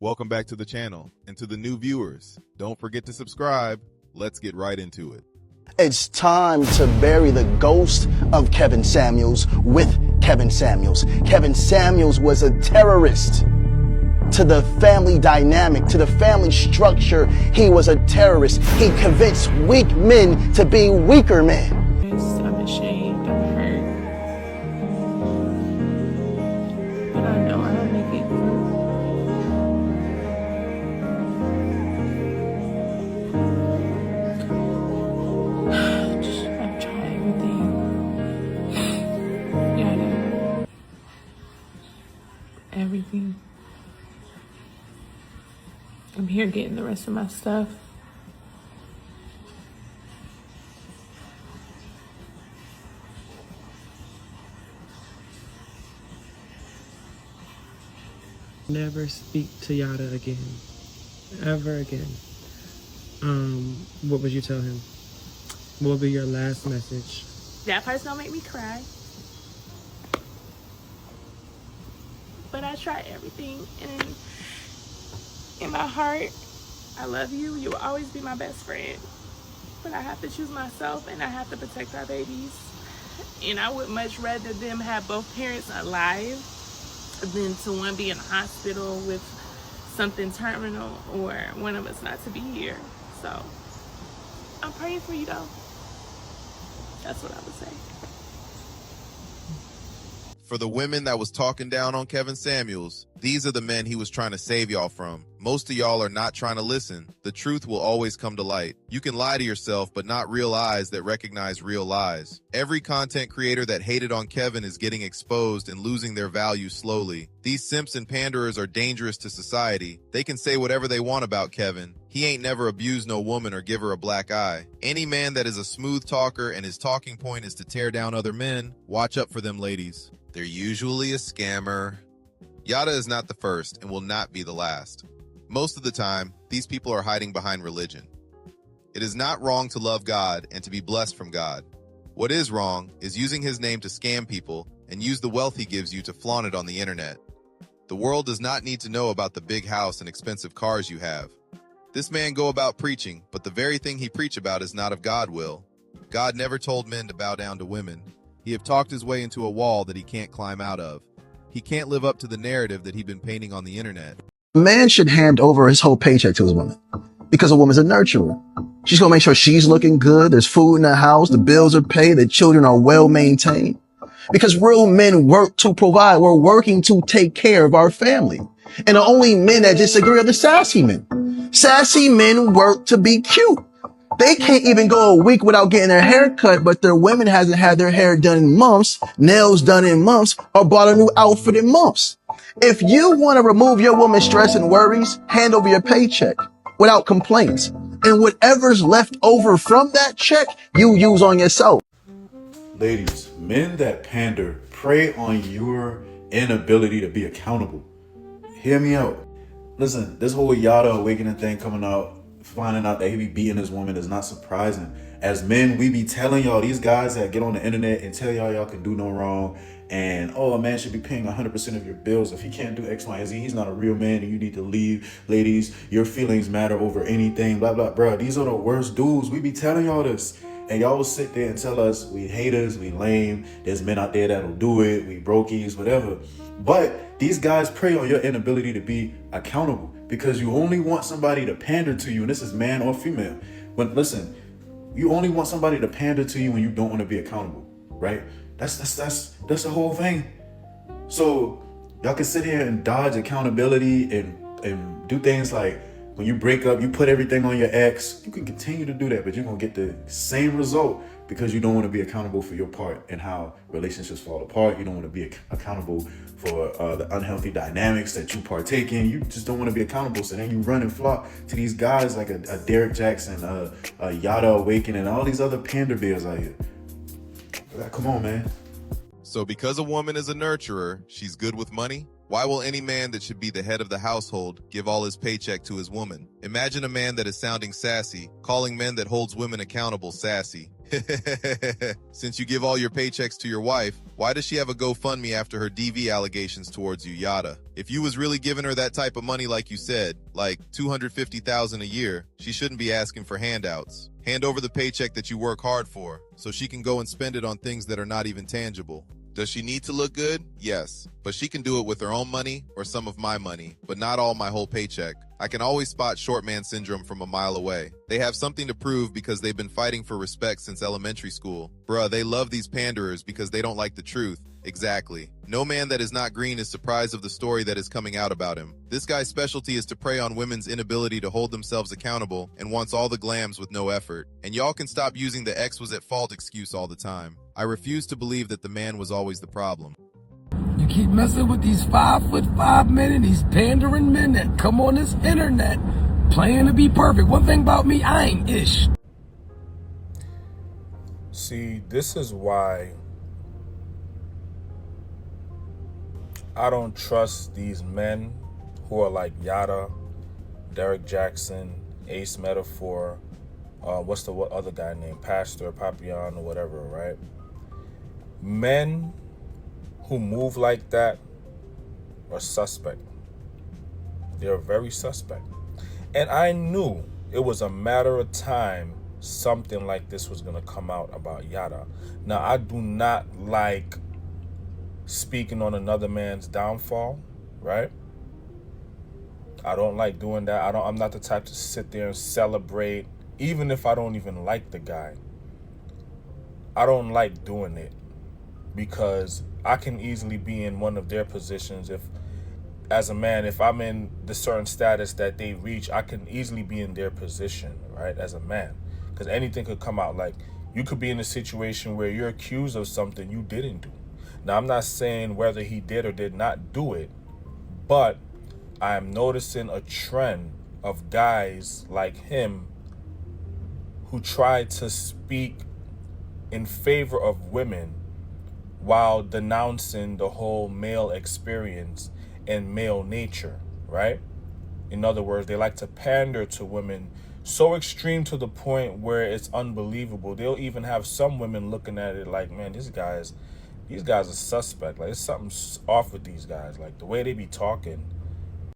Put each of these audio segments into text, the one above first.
Welcome back to the channel, and to the new viewers, don't forget to subscribe. Let's get right into it. It's time to bury the ghost of Kevin Samuels with Kevin Samuels. Kevin Samuels was a terrorist to the family dynamic, to the family structure. He was a terrorist. He convinced weak men to be weaker men. I'm ashamed, I'm hurt, but I know I'll make it through. I've tried everything. Yada. Everything. I'm here getting the rest of my stuff. Never speak to Yada again. Ever again. What would you tell him? What would be your last message? That part's gonna make me cry. But I tried everything, and in my heart, I love you. You will always be my best friend. But I have to choose myself, and I have to protect our babies. And I would much rather them have both parents alive than to one be in a hospital with something terminal or one of us not to be here. So I'm praying for you though. That's what I would say. For the women that was talking down on Kevin Samuels, these are the men he was trying to save y'all from. Most of y'all are not trying to listen. The truth will always come to light. You can lie to yourself, but not real eyes that recognize real lies. Every content creator that hated on Kevin is getting exposed and losing their value slowly. These simps and panderers are dangerous to society. They can say whatever they want about Kevin. He ain't never abused no woman or give her a black eye. Any man that is a smooth talker and his talking point is to tear down other men, watch up for them ladies. They're usually a scammer. Yada is not the first and will not be the last. Most of the time, these people are hiding behind religion. It is not wrong to love God and to be blessed from God. What is wrong is using his name to scam people and use the wealth he gives you to flaunt it on the internet. The world does not need to know about the big house and expensive cars you have. This man go about preaching, but the very thing he preach about is not of God will. God never told men to bow down to women. He have talked his way into a wall that he can't climb out of. He can't live up to the narrative that he'd been painting on the internet. A man should hand over his whole paycheck to his woman because a woman's a nurturer. She's going to make sure she's looking good. There's food in the house. The bills are paid. The children are well maintained. Because real men work to provide. We're working to take care of our family. And the only men that disagree are the sassy men. Sassy men work to be cute. They can't even go a week without getting their hair cut, but their women hasn't had their hair done in months, nails done in months, or bought a new outfit in months. If you want to remove your woman's stress and worries, hand over your paycheck without complaints. And whatever's left over from that check, you use on yourself. Ladies, men that pander prey on your inability to be accountable. Hear me out. Listen, this whole Yada awakening thing coming out, finding out that he be beating his woman is not surprising. As men, we be telling y'all, these guys that get on the internet and tell y'all can do no wrong, and oh, a man should be paying 100% of your bills. If he can't do X, Y, and Z, he's not a real man and you need to leave. Ladies, your feelings matter over anything, blah, blah, bro. These are the worst dudes. We be telling y'all this. And y'all will sit there and tell us we haters, we lame, there's men out there that'll do it, we brokies, whatever. But these guys prey on your inability to be accountable because you only want somebody to pander to you, and this is man or female. But listen, you only want somebody to pander to you when you don't want to be accountable, right? That's the whole thing. So y'all can sit here and dodge accountability and do things like when you break up, you put everything on your ex. You can continue to do that, but you're going to get the same result because you don't want to be accountable for your part and how relationships fall apart. You don't want to be accountable for the unhealthy dynamics that you partake in. You just don't want to be accountable. So then you run and flock to these guys like a Derek Jackson, a Yada Awakening, and all these other pander bears out here. Come on, man. So because a woman is a nurturer, she's good with money? Why will any man that should be the head of the household give all his paycheck to his woman? Imagine a man that is sounding sassy, calling men that holds women accountable sassy. Since you give all your paychecks to your wife, why does she have a GoFundMe after her DV allegations towards you, yada? If you was really giving her that type of money like you said, like $250,000 a year, she shouldn't be asking for handouts. Hand over the paycheck that you work hard for, so she can go and spend it on things that are not even tangible. Does she need to look good? Yes, but she can do it with her own money or some of my money, but not all my whole paycheck. I can always spot short man syndrome from a mile away. They have something to prove because they've been fighting for respect since elementary school. Bruh, they love these panderers because they don't like the truth. Exactly. No man that is not green is surprised of the story that is coming out about him. This guy's specialty is to prey on women's inability to hold themselves accountable and wants all the glams with no effort. And y'all can stop using the ex was at fault excuse all the time. I refuse to believe that the man was always the problem. You keep messing with these 5'5" men and these pandering men that come on this internet playing to be perfect. One thing about me, I ain't ish. See, this is why I don't trust these men who are like Yada, Derek Jackson, Ace Metaphor, what's the other guy named? Pastor, Papillon, or whatever, right? Men who move like that are suspect. They're very suspect. And I knew it was a matter of time something like this was going to come out about Yada. Now, I do not like speaking on another man's downfall, right? I don't like doing that. I'm not the type to sit there and celebrate, even if I don't even like the guy. I don't like doing it because I can easily be in one of their positions. If, as a man, if I'm in the certain status that they reach, I can easily be in their position, right, as a man. Because anything could come out. Like, you could be in a situation where you're accused of something you didn't do. Now, I'm not saying whether he did or did not do it, but I'm noticing a trend of guys like him who try to speak in favor of women while denouncing the whole male experience and male nature, right? In other words, they like to pander to women so extreme to the point where it's unbelievable. They'll even have some women looking at it like, man, these guys are suspect. Like, there's something off with these guys. Like, the way they be talking.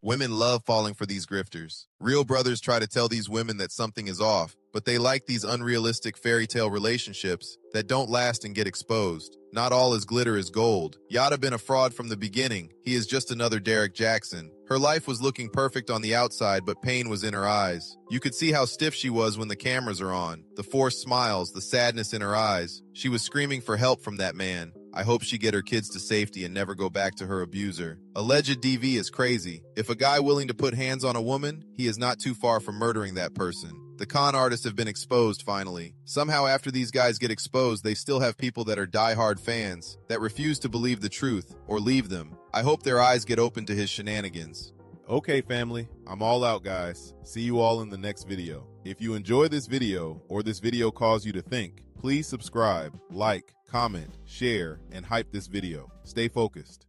Women love falling for these grifters. Real brothers try to tell these women that something is off, but they like these unrealistic fairy tale relationships that don't last and get exposed. Not all is glitter is gold. Yada been a fraud from the beginning. He is just another Derek Jackson. Her life was looking perfect on the outside, but pain was in her eyes. You could see how stiff she was when the cameras are on. The forced smiles, the sadness in her eyes. She was screaming for help from that man. I hope she get her kids to safety and never go back to her abuser. Alleged DV is crazy. If a guy willing to put hands on a woman, he is not too far from murdering that person. The con artists have been exposed finally. Somehow after these guys get exposed, they still have people that are diehard fans that refuse to believe the truth or leave them. I hope their eyes get open to his shenanigans. Okay, family, I'm all out, guys. See you all in the next video. If you enjoy this video or this video caused you to think, please subscribe, like, comment, share, and hype this video. Stay focused.